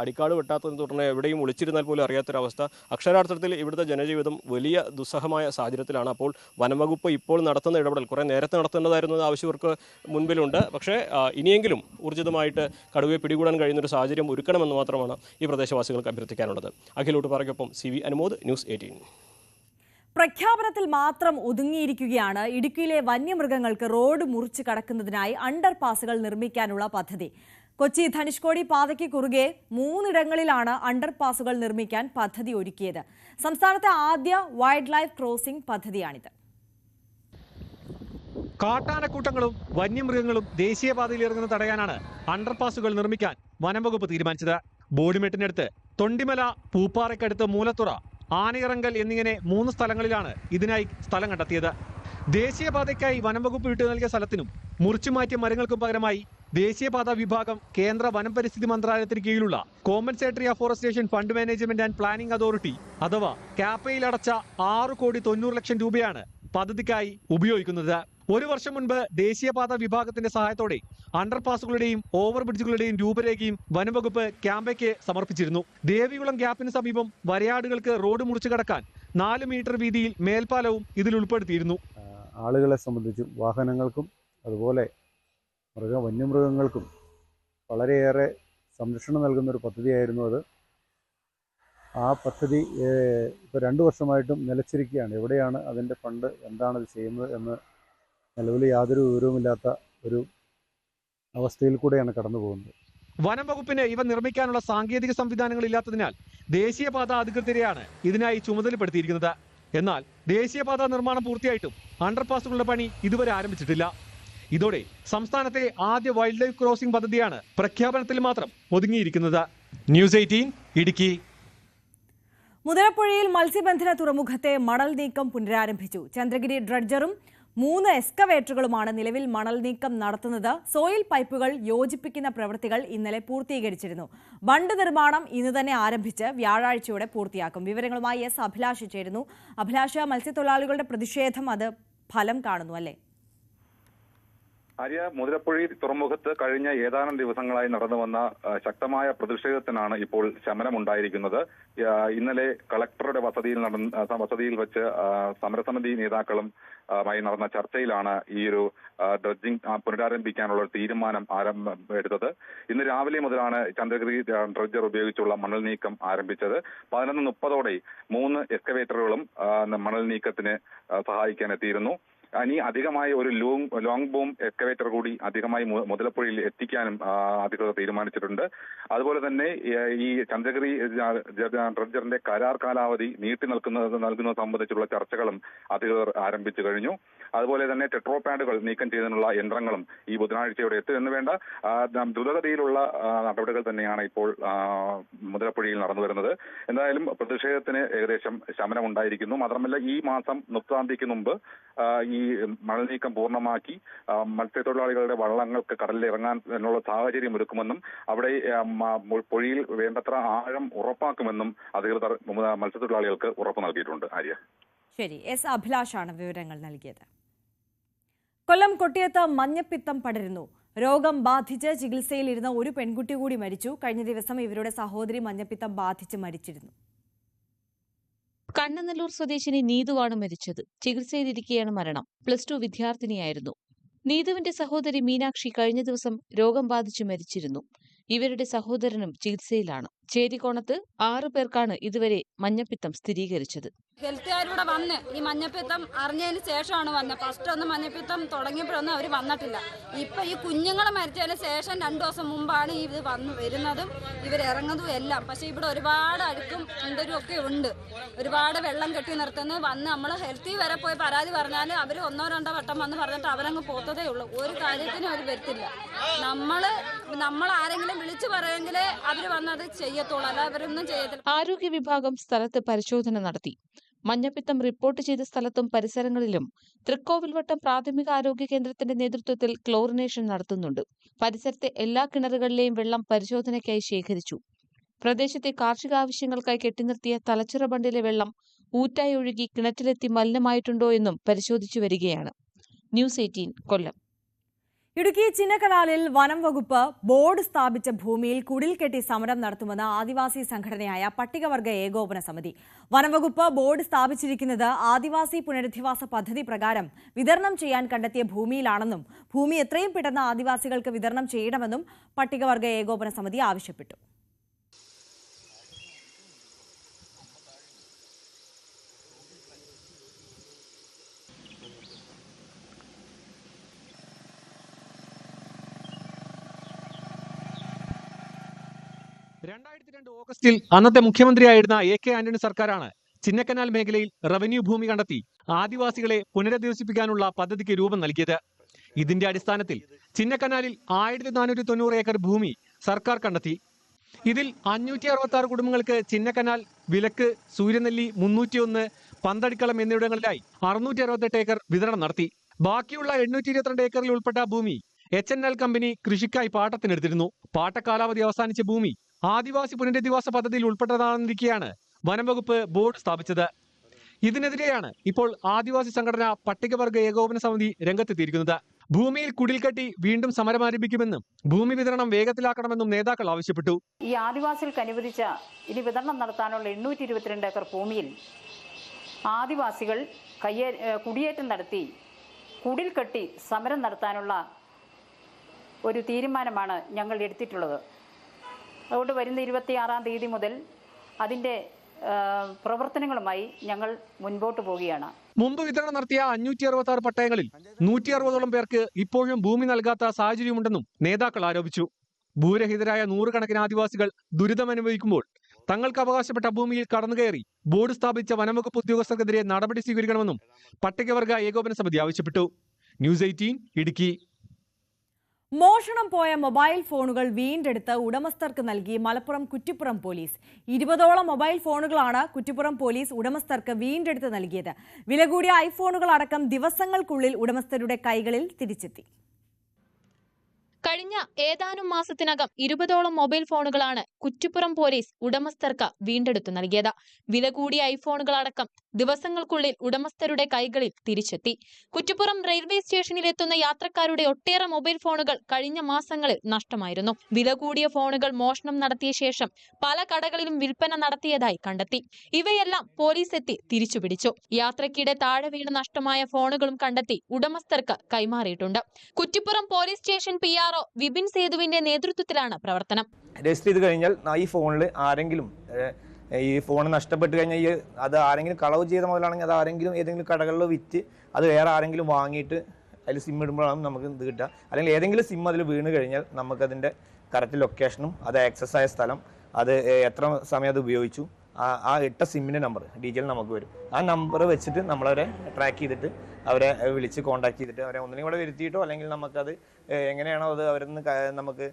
H: അടിക്കാട് വെട്ടാത്തതിന് തുടർന്ന് എവിടെയും ഒളിച്ചിരുന്നാൽ പോലും അറിയാത്തൊരവസ്ഥ. അക്ഷരാർത്ഥത്തിൽ ഇവിടുത്തെ ജനജീവിതം വലിയ ദുസ്സഹമായ സാഹചര്യത്തിലാണ്. അപ്പോൾ വനംവകുപ്പ് ഇപ്പോൾ നടത്തുന്ന ഇടപെടൽ കുറേ നേരത്തെ നടത്തേണ്ടതായിരുന്നത് ആവശ്യവർക്ക് മുൻപിലുണ്ട്. പക്ഷേ ഇനിയെങ്കിലും ഊർജിതമായിട്ട് കടുവയെ പിടികൂടാൻ കഴിയുന്നൊരു സാഹചര്യം ഒരുക്കണമെന്ന് മാത്രമാണ് ഈ പ്രദേശവാസികൾക്ക് അഭ്യർത്ഥിക്കാനുള്ളത്. അഖിലോട്ട് പറയ്ക്കൊപ്പം CV അനുമോദ്, ന്യൂസ് 18.
A: പ്രഖ്യാപനത്തിൽ മാത്രം ഒതുങ്ങിയിരിക്കുകയാണ് ഇടുക്കിയിലെ വന്യമൃഗങ്ങൾക്ക് റോഡ് മുറിച്ച് കടക്കുന്നതിനായി അണ്ടർപാസുകൾ നിർമ്മിക്കാനുള്ള പദ്ധതി. കൊച്ചി ധനുഷ്കോടി പാതയ്ക്ക് കുറുകെ 3 ഇടങ്ങളിലാണ് അണ്ടർപാസുകൾ നിർമ്മിക്കാൻ പദ്ധതി ഒരുക്കിയത്. സംസ്ഥാനത്തെ ആദ്യ വൈൽഡ് ലൈഫ് ക്രോസിംഗ് പദ്ധതിയാണിത്.
M: കാട്ടാനക്കൂട്ടങ്ങളും വന്യമൃഗങ്ങളും ദേശീയപാതയിൽ ഇറങ്ങുന്നത് തടയാനാണ് അണ്ടർപാസുകൾ നിർമ്മിക്കാൻ വനംവകുപ്പ് തീരുമാനിച്ചത്. ബോഡിമെട്ടിനടുത്ത്, തൊണ്ടിമല, പൂപ്പാറയ്ക്കടുത്ത് മൂലത്തുറ, ആനയിറങ്കൽ എന്നിങ്ങനെ 3 സ്ഥലങ്ങളിലാണ് ഇതിനായി സ്ഥലം കണ്ടെത്തിയത്. ദേശീയപാതയ്ക്കായി വനംവകുപ്പ് വിട്ടു നൽകിയ സ്ഥലത്തിനും മുറിച്ചുമാറ്റിയ മരങ്ങൾക്കും പകരമായി ദേശീയപാത വിഭാഗം കേന്ദ്ര വനം പരിസ്ഥിതി മന്ത്രാലയത്തിന് കീഴിലുള്ള compensatory afforestation fund management and planning authority അഥവാ കാപ്പയിൽ അടച്ച 6,90,00,000 രൂപയാണ് പദ്ധതിക്കായി ഉപയോഗിക്കുന്നത്. 1 വർഷം മുൻപ് ദേശീയപാത വിഭാഗത്തിന്റെ സഹായത്തോടെ അണ്ടർപാസുകളുടെയും ഓവർബ്രിഡ്ജുകളുടെയും രൂപരേഖയും വനംവകുപ്പ് ക്യാമ്പയ്ക്ക് സമർപ്പിച്ചിരുന്നു. ദേവികുളം ഗ്യാപ്പിന് സമീപം വരയാടുകൾക്ക് റോഡ് മുറിച്ചു കടക്കാൻ 4 മീറ്റർ വീതിയിൽ മേൽപ്പാലവും ഇതിൽ ഉൾപ്പെടുത്തിയിരുന്നു.
N: ആളുകളെ സംബന്ധിച്ചും വാഹനങ്ങൾക്കും അതുപോലെ വന്യമൃഗങ്ങൾക്കും വളരെയേറെ സംരക്ഷണം നൽകുന്ന ഒരു പദ്ധതിയായിരുന്നു അത്. ആ പദ്ധതി ഇപ്പോൾ 2 വർഷമായിട്ടും നിലച്ചിരിക്കുകയാണ്. എവിടെയാണ് അതിൻ്റെ ഫണ്ട്, എന്താണത് ചെയ്യുന്നത് എന്ന് നിലവിൽ യാതൊരു വിവരവുമില്ലാത്ത ഒരു അവസ്ഥയിൽ കൂടെയാണ് കടന്നു പോകുന്നത്.
M: വനം വകുപ്പിന് ഇവ നിർമ്മിക്കാനുള്ള സാങ്കേതിക സംവിധാനങ്ങൾ ഇല്ലാത്തതിനാൽ ദേശീയപാത അധികൃതരെയാണ് ഇതിനായി ചുമതലപ്പെടുത്തിയിരിക്കുന്നത്. എന്നാൽ ദേശീയപാത നിർമ്മാണം പൂർത്തിയായിട്ടും അണ്ടർപാസുകളുടെ പണി ഇതുവരെ ആരംഭിച്ചിട്ടില്ല. ഇതോടെ സംസ്ഥാനത്തെ ആദ്യ വൈൽഡ് ലൈഫ് ക്രോസിംഗ് പദ്ധതിയാണ് പ്രഖ്യാപനത്തിൽ മാത്രം ഒതുങ്ങിയിരിക്കുന്നത്. ന്യൂസ് 18 ഇടുക്കി.
A: മുതലപ്പുഴയിൽ മത്സ്യബന്ധന തുറമുഖത്തെ മണൽ നീക്കം പുനരാരംഭിച്ചു. ചന്ദ്രഗിരി ഡ്രഡ്ജറും 3 എക്സ്കവേറ്ററുകളുമാണ് നിലവിൽ മണൽ നീക്കം നടത്തുന്നത്. സോയിൽ പൈപ്പുകൾ യോജിപ്പിക്കുന്ന പ്രവൃത്തികൾ ഇന്നലെ പൂർത്തീകരിച്ചിരുന്നു. ബണ്ട് നിർമ്മാണം ഇന്ന് തന്നെ ആരംഭിച്ച് വ്യാഴാഴ്ചയോടെ പൂർത്തിയാക്കും. വിവരങ്ങളുമായി എസ് അഭിലാഷ് ചേരുന്നു. അഭിലാഷ്, മത്സ്യത്തൊഴിലാളികളുടെ പ്രതിഷേധം അത് ഫലം കാണുന്നു അല്ലേ?
O: ആര്യ, മുതലപ്പുഴ തുറമുഖത്ത് കഴിഞ്ഞ ഏതാനും ദിവസങ്ങളായി നടന്നു വന്ന ശക്തമായ പ്രതിഷേധത്തിനാണ് ഇപ്പോൾ ശമനമുണ്ടായിരിക്കുന്നത്. ഇന്നലെ കളക്ടറുടെ വസതിയിൽ വെച്ച് സമരസമിതി നേതാക്കളും മായി നടന്ന ചർച്ചയിലാണ് ഈ ഒരു ഡ്രഡ്ജിംഗ് പുനരാരംഭിക്കാനുള്ള ഒരു തീരുമാനം എടുത്തത്. ഇന്ന് രാവിലെ മുതലാണ് ചന്ദ്രഗിരി ഡ്രഡ്ജർ ഉപയോഗിച്ചുള്ള മണൽ നീക്കം ആരംഭിച്ചത്. 11:30 3 എക്സ്കവേറ്ററുകളും മണൽ നീക്കത്തിന് സഹായിക്കാൻ എത്തിയിരുന്നു. ഇനി അധികമായി ഒരു ലോങ് ബൂം എക്സ്കവേറ്റർ കൂടി അധികമായി മുതലപ്പുഴയിൽ എത്തിക്കാനും അധികൃതർ തീരുമാനിച്ചിട്ടുണ്ട്. അതുപോലെ തന്നെ ഈ ചന്ദ്രഗിരി ഡ്രഡ്ജറിന്റെ കരാർ കാലാവധി നീട്ടി നൽകുന്നത് സംബന്ധിച്ചുള്ള ചർച്ചകളും അധികൃതർ ആരംഭിച്ചു കഴിഞ്ഞു. അതുപോലെ തന്നെ ടെട്രോ പാഡുകൾ നീക്കം ചെയ്യുന്നതിനുള്ള യന്ത്രങ്ങളും ഈ ബുധനാഴ്ചയോടെ എത്തും എന്ന് വേണ്ട ദ്രുതഗതിയിലുള്ള നടപടികൾ തന്നെയാണ് ഇപ്പോൾ മുതലപ്പുഴയിൽ നടന്നു വരുന്നത്. എന്തായാലും പ്രതിഷേധത്തിന് ഏകദേശം ശമനമുണ്ടായിരിക്കുന്നു. മാത്രമല്ല ഈ മാസം 30-ാം തീയതിക്ക് മുമ്പ് ഈ മണൽ നീക്കം പൂർണ്ണമാക്കി മത്സ്യത്തൊഴിലാളികളുടെ വള്ളങ്ങൾക്ക് കടലിൽ ഇറങ്ങാൻ എന്നുള്ള സാഹചര്യം ഒരുക്കുമെന്നും അവിടെ പുഴയിൽ വേണ്ടത്ര ആഴം ഉറപ്പാക്കുമെന്നും അധികൃതർ മത്സ്യത്തൊഴിലാളികൾക്ക് ഉറപ്പ് നൽകിയിട്ടുണ്ട്. ആര്യ,
A: ശരി. എസ് അഭിലാഷാണ് വിവരങ്ങൾ നൽകിയത്. കൊല്ലം കൊട്ടിയത്ത് മഞ്ഞപ്പിത്തം പടരുന്നു. രോഗം ബാധിച്ച് ചികിത്സയിലിരുന്ന ഒരു പെൺകുട്ടി കൂടി മരിച്ചു. കഴിഞ്ഞ ദിവസം ഇവരുടെ സഹോദരി മഞ്ഞപ്പിത്തം ബാധിച്ച് മരിച്ചിരുന്നു.
P: കണ്ണനല്ലൂർ സ്വദേശിനി നീതുവാണ് മരിച്ചത്. ചികിത്സയിലിരിക്കെയാണ് മരണം. +2 വിദ്യാർത്ഥിനിയായിരുന്നു. നീതുവിന്റെ സഹോദരി മീനാക്ഷി കഴിഞ്ഞ ദിവസം രോഗം ബാധിച്ചു മരിച്ചിരുന്നു. ഇവരുടെ സഹോദരനും ചികിത്സയിലാണ്. ചേരിക്കോണത്ത് 6 പേർക്കാണ് ഇതുവരെ മഞ്ഞപ്പിത്തം സ്ഥിരീകരിച്ചത്.
Q: ഹെൽത്തുകാരിവിടെ വന്ന് ഈ മഞ്ഞപ്പിത്തം അറിഞ്ഞതിന് ശേഷമാണ് വന്നത്. ഫസ്റ്റ് ഒന്ന് മഞ്ഞപ്പിത്തം തുടങ്ങിയപ്പോഴൊന്നും അവർ വന്നിട്ടില്ല. ഇപ്പൊ ഈ കുഞ്ഞുങ്ങൾ മരിച്ചതിന് ശേഷം 2 ദിവസം മുമ്പാണ് ഇത് വരുന്നതും ഇവരിറങ്ങുന്നതും എല്ലാം. പക്ഷെ ഇവിടെ ഒരുപാട് അഴുക്കും എന്തൊരു ഒക്കെ ഉണ്ട്. ഒരുപാട് വെള്ളം കെട്ടി നിർത്തുന്നത് വന്ന് നമ്മൾ ഹെൽത്തിൽ വരെ പോയി പരാതി പറഞ്ഞാൽ അവർ 1-2 വട്ടം വന്ന് പറഞ്ഞിട്ട് അവരങ്ങ് പോത്തതേ ഉള്ളൂ. ഒരു കാര്യത്തിനും അവർ വരുത്തില്ല. നമ്മൾ ആരെങ്കിലും വിളിച്ചു പറയുമെങ്കിലേ അവർ വന്നത് ചെയ്യത്തുള്ളൂ, അല്ല അവരൊന്നും ചെയ്യത്തില്ല.
P: ആരോഗ്യ വിഭാഗം സ്ഥലത്ത് പരിശോധന നടത്തി. മഞ്ഞപ്പിത്തം റിപ്പോർട്ട് ചെയ്ത സ്ഥലത്തും പരിസരങ്ങളിലും തൃക്കോവിൽവട്ടം പ്രാഥമിക ആരോഗ്യ കേന്ദ്രത്തിന്റെ നേതൃത്വത്തിൽ ക്ലോറിനേഷൻ നടത്തുന്നുണ്ട്. പരിസരത്തെ എല്ലാ കിണറുകളിലെയും വെള്ളം പരിശോധനയ്ക്കായി ശേഖരിച്ചു. പ്രദേശത്തെ കാർഷിക ആവശ്യങ്ങൾക്കായി കെട്ടിനിർത്തിയ തലച്ചിറ ബണ്ടിലെ വെള്ളം ഊറ്റായി ഒഴുകി കിണറ്റിലെത്തി മലിനമായിട്ടുണ്ടോ എന്നും പരിശോധിച്ചു വരികയാണ്. ന്യൂസ് 18 കൊല്ലം.
A: ഇടുക്കി ചിന്നക്കനാലിൽ വനം വകുപ്പ് ബോർഡ് സ്ഥാപിച്ച ഭൂമിയിൽ കുടിൽ കെട്ടി സമരം നടത്തുമെന്ന് ആദിവാസി സംഘടനയായ പട്ടികവർഗ ഏകോപന സമിതി. വനംവകുപ്പ് ബോർഡ് സ്ഥാപിച്ചിരിക്കുന്നത് ആദിവാസി പുനരധിവാസ പദ്ധതി പ്രകാരം വിതരണം ചെയ്യാൻ കണ്ടെത്തിയ ഭൂമിയിലാണെന്നും ഭൂമി എത്രയും പെട്ടെന്ന് ആദിവാസികൾക്ക് വിതരണം ചെയ്യണമെന്നും പട്ടികവർഗ ഏകോപന സമിതി ആവശ്യപ്പെട്ടു.
M: ഓഗസ്റ്റിൽ അന്നത്തെ മുഖ്യമന്ത്രിയായിരുന്ന AK ആന്റണി സർക്കാരാണ് ചിന്നക്കനാൽ മേഖലയിൽ റവന്യൂ ഭൂമി കണ്ടെത്തി ആദിവാസികളെ പുനരധിവസിപ്പിക്കാനുള്ള പദ്ധതിക്ക് രൂപം നൽകിയത്. ഇതിന്റെ അടിസ്ഥാനത്തിൽ ചിന്നക്കനാലിൽ 1490 ഏക്കർ ഭൂമി സർക്കാർ കണ്ടെത്തി. ഇതിൽ 566 കുടുംബങ്ങൾക്ക് ചിന്നക്കനാൽ, വിലക്ക്, സൂര്യനെല്ലി 301, പന്തടിക്കളം എന്നിവിടങ്ങളിലായി 668 ഏക്കർ വിതരണം നടത്തി. ബാക്കിയുള്ള 822 ഏക്കറിൽ ഉൾപ്പെട്ട ഭൂമി HNL കമ്പനി കൃഷിക്കായി പാട്ടത്തിനെടുത്തിരുന്നു. പാട്ടക്കാലാവധി അവസാനിച്ച ഭൂമി ആദിവാസി പുനരധിവാസ പദ്ധതിയിൽ ഉൾപ്പെട്ടതാണെന്നിരിക്കെയാണ് വനംവകുപ്പ് ബോർഡ് സ്ഥാപിച്ചത്. ഇതിനെതിരെയാണ് ഇപ്പോൾ ആദിവാസി സംഘടന പട്ടികവർഗ ഏകോപന സമിതി രംഗത്തെത്തിയിരിക്കുന്നത്. ഭൂമിയിൽ കുടിൽ കെട്ടി വീണ്ടും സമരം ആരംഭിക്കുമെന്നും ഭൂമി വിതരണം വേഗത്തിലാക്കണമെന്നും നേതാക്കൾ ആവശ്യപ്പെട്ടു.
R: ഈ ആദിവാസികൾക്ക് അനുവദിച്ച ഇനി വിതരണം നടത്താനുള്ള 822 ഏക്കർ ഭൂമിയിൽ ആദിവാസികൾ കുടിയേറ്റം നടത്തി കുടിൽ കെട്ടി സമരം നടത്താനുള്ള ഒരു തീരുമാനമാണ് ഞങ്ങൾ എടുത്തിട്ടുള്ളത്. അതുകൊണ്ട് വരുന്ന 26-ാം തീയതി മുതൽ അതിൻ്റെ പ്രവർത്തനങ്ങളുമായി ഞങ്ങൾ മുൻപോട്ട് പോവുകയാണ്.
M: മുമ്പ് വിതരണം നടത്തിയ 566 പട്ടയങ്ങളിൽ 160ഓളം പേർക്ക് ഇപ്പോഴും ഭൂമി നൽകാത്ത സാഹചര്യമുണ്ടെന്നും നേതാക്കൾ ആരോപിച്ചു. ഭൂരഹിതരായ 100 കണക്കിന് ആദിവാസികൾ ദുരിതമനുഭവിക്കുമ്പോൾ തങ്ങൾക്ക് അവകാശപ്പെട്ട ഭൂമിയിൽ കടന്നുകയറി ബോർഡ് സ്ഥാപിച്ച വനംവകുപ്പ് ഉദ്യോഗസ്ഥർക്കെതിരെ നടപടി സ്വീകരിക്കണമെന്നും പട്ടികവർഗ ഏകോപന സമിതി ആവശ്യപ്പെട്ടു. ന്യൂസ് 18 ഇടുക്കി.
A: മോഷണം പോയ മൊബൈൽ ഫോണുകൾ വീണ്ടെടുത്ത് ഉടമസ്ഥർക്ക് നൽകി മലപ്പുറം കുറ്റിപ്പുറം പോലീസ്. 20ഓളം മൊബൈൽ ഫോണുകളാണ് കുറ്റിപ്പുറം പോലീസ് ഉടമസ്ഥർക്ക് വീണ്ടെടുത്ത് നൽകിയത്. വില കൂടിയ ഐഫോണുകൾ അടക്കം ദിവസങ്ങൾക്കുള്ളിൽ ഉടമസ്ഥരുടെ കൈകളിൽ തിരിച്ചെത്തി.
P: കഴിഞ്ഞ ഏതാനും മാസത്തിനകം 20ഓളം മൊബൈൽ ഫോണുകളാണ് കുറ്റിപ്പുറം പോലീസ് ഉടമസ്ഥർക്ക് വീണ്ടെടുത്തു നൽകിയത്. വില കൂടിയ ഐഫോണുകളടക്കം ദിവസങ്ങൾക്കുള്ളിൽ ഉടമസ്ഥരുടെ കൈകളിൽ തിരിച്ചെത്തി. കുറ്റിപ്പുറം റെയിൽവേ സ്റ്റേഷനിലെത്തുന്ന യാത്രക്കാരുടെ ഒട്ടേറെ മൊബൈൽ ഫോണുകൾ കഴിഞ്ഞ മാസങ്ങളിൽ നഷ്ടമായിരുന്നു. വില കൂടിയ ഫോണുകൾ മോഷണം നടത്തിയ ശേഷം പല കടകളിലും വിൽപ്പന നടത്തിയതായി കണ്ടെത്തി. ഇവയെല്ലാം പോലീസ് എത്തി തിരിച്ചുപിടിച്ചു. യാത്രക്കിടെ താഴെ വീണ് നഷ്ടമായ ഫോണുകളും കണ്ടെത്തി ഉടമസ്ഥർക്ക് കൈമാറിയിട്ടുണ്ട്. Kuttippuram police station PRO Vipin സേതുവിന്റെ നേതൃത്വത്തിലാണ് പ്രവർത്തനം.
S: രജിസ്റ്റർ ചെയ്ത് കഴിഞ്ഞാൽ ഈ ഫോണിൽ ആരെങ്കിലും ഈ ഫോൺ നഷ്ടപ്പെട്ട് കഴിഞ്ഞാൽ അത് ആരെങ്കിലും കളവ് ചെയ്ത മുതലാണെങ്കിൽ അത് ആരെങ്കിലും ഏതെങ്കിലും കടകളിൽ വിറ്റ് അത് വേറെ ആരെങ്കിലും വാങ്ങിയിട്ട് അതിൽ സിം ഇടുമ്പോഴാണ് നമുക്ക് ഇത് കിട്ടുക. അല്ലെങ്കിൽ ഏതെങ്കിലും സിം അതിൽ വീണ് കഴിഞ്ഞാൽ നമുക്കതിൻ്റെ കറക്റ്റ് ലൊക്കേഷനും അത് ആക്സസ് ആയ സ്ഥലം അത് എത്ര സമയം അത് ഉപയോഗിച്ചു ആ ഇട്ട സിമ്മിൻ്റെ നമ്പർ ഡീറ്റെയിൽ നമുക്ക് വരും. ആ നമ്പർ വെച്ചിട്ട് നമ്മളവരെ ട്രാക്ക് ചെയ്തിട്ട് അവരെ വിളിച്ച് കോൺടാക്ട് ചെയ്തിട്ട് അവരെ ഒന്നിനും കൂടെ വരുത്തിയിട്ടോ അല്ലെങ്കിൽ നമുക്കത് എങ്ങനെയാണോ അത് അവരിൽ നിന്ന് നമുക്ക്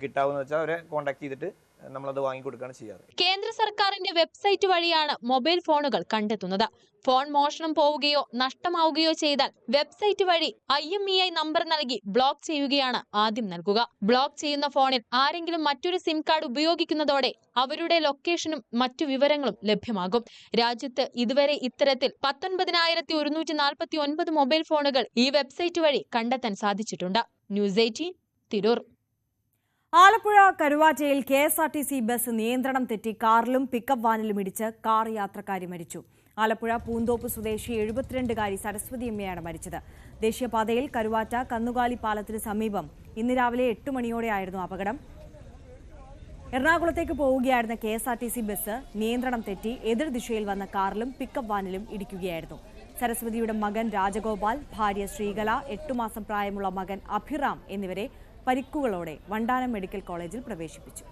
S: കിട്ടാവുന്ന വെച്ചാൽ അവരെ കോൺടാക്ട് ചെയ്തിട്ട് നമ്മളത് വാങ്ങിക്കൊടുക്കുകയാണ് ചെയ്യാറ്.
P: കേന്ദ്ര സർക്കാരിന്റെ വെബ്സൈറ്റ് വഴിയാണ് മൊബൈൽ ഫോണുകൾ കണ്ടെത്തുന്നത്. ഫോൺ മോഷണം പോവുകയോ നഷ്ടമാവുകയോ ചെയ്താൽ വെബ്സൈറ്റ് വഴി IMEI നമ്പർ നൽകി ബ്ലോക്ക് ചെയ്യുകയാണ് ആദ്യം നൽകുക. ബ്ലോക്ക് ചെയ്യുന്ന ഫോണിൽ ആരെങ്കിലും മറ്റൊരു സിം കാർഡ് ഉപയോഗിക്കുന്നതോടെ അവരുടെ ലൊക്കേഷനും മറ്റു വിവരങ്ങളും ലഭ്യമാകും. രാജ്യത്ത് ഇതുവരെ ഇത്തരത്തിൽ 19,149 മൊബൈൽ ഫോണുകൾ ഈ വെബ്സൈറ്റ് വഴി കണ്ടെത്താൻ സാധിച്ചിട്ടുണ്ട്. ന്യൂസ് 18 തിരൂർ.
A: ആലപ്പുഴ കരുവാറ്റയിൽ KSRTC ബസ് നിയന്ത്രണം തെറ്റി കാറിലും പിക്കപ്പ് വാനിലും ഇടിച്ച് കാർ യാത്രക്കാരി മരിച്ചു. ആലപ്പുഴ പൂന്തോപ്പ് സ്വദേശി 72കാരി സരസ്വതിയമ്മയാണ് മരിച്ചത്. ദേശീയപാതയിൽ കരുവാറ്റ കന്നുകാലി പാലത്തിന് സമീപം ഇന്ന് രാവിലെ 8 മണിയോടെയായിരുന്നു അപകടം. എറണാകുളത്തേക്ക് പോവുകയായിരുന്ന KSRTC ബസ് നിയന്ത്രണം തെറ്റി എതിർദിശയിൽ വന്ന കാറിലും പിക്കപ്പ് വാനിലും ഇടിക്കുകയായിരുന്നു. സരസ്വതിയുടെ മകൻ രാജഗോപാൽ, ഭാര്യ ശ്രീകല, 8 മാസം പ്രായമുള്ള മകൻ അഭിറാം എന്നിവരെ പരിക്കുകളോടെ വണ്ടാനം മെഡിക്കൽ കോളേജിൽ പ്രവേശിപ്പിച്ചു.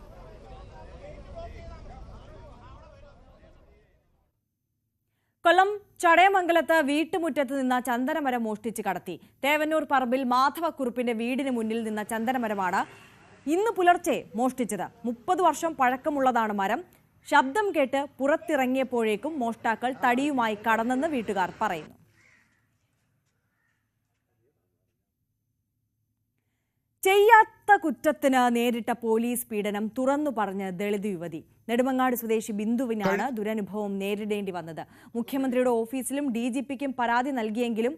A: കൊല്ലം ചടയമംഗലത്ത് വീട്ടുമുറ്റത്ത് നിന്ന ചന്ദനമരം മോഷ്ടിച്ച് കടത്തി. തേവന്നൂർ പറമ്പിൽ മാധവക്കുറുപ്പിന്റെ വീടിന് മുന്നിൽ നിന്ന ചന്ദനമരമാണ് ഇന്ന് പുലർച്ചെ മോഷ്ടിച്ചത്. 30 വർഷം പഴക്കമുള്ളതാണ് മരം. ശബ്ദം കേട്ട് പുറത്തിറങ്ങിയപ്പോഴേക്കും മോഷ്ടാക്കൾ തടിയുമായി കടന്നെന്ന് വീട്ടുകാർ പറയുന്നു. ചെയ്യാത്ത കുറ്റത്തിന് നേരിട്ട പോലീസ് പീഡനം തുറന്നു പറഞ്ഞ് ദളിത് യുവതി. നെടുമങ്ങാട് സ്വദേശി ബിന്ദുവിനാണ് ദുരനുഭവം നേരിടേണ്ടി വന്നത്. മുഖ്യമന്ത്രിയുടെ ഓഫീസിലും DGPക്കും പരാതി നൽകിയെങ്കിലും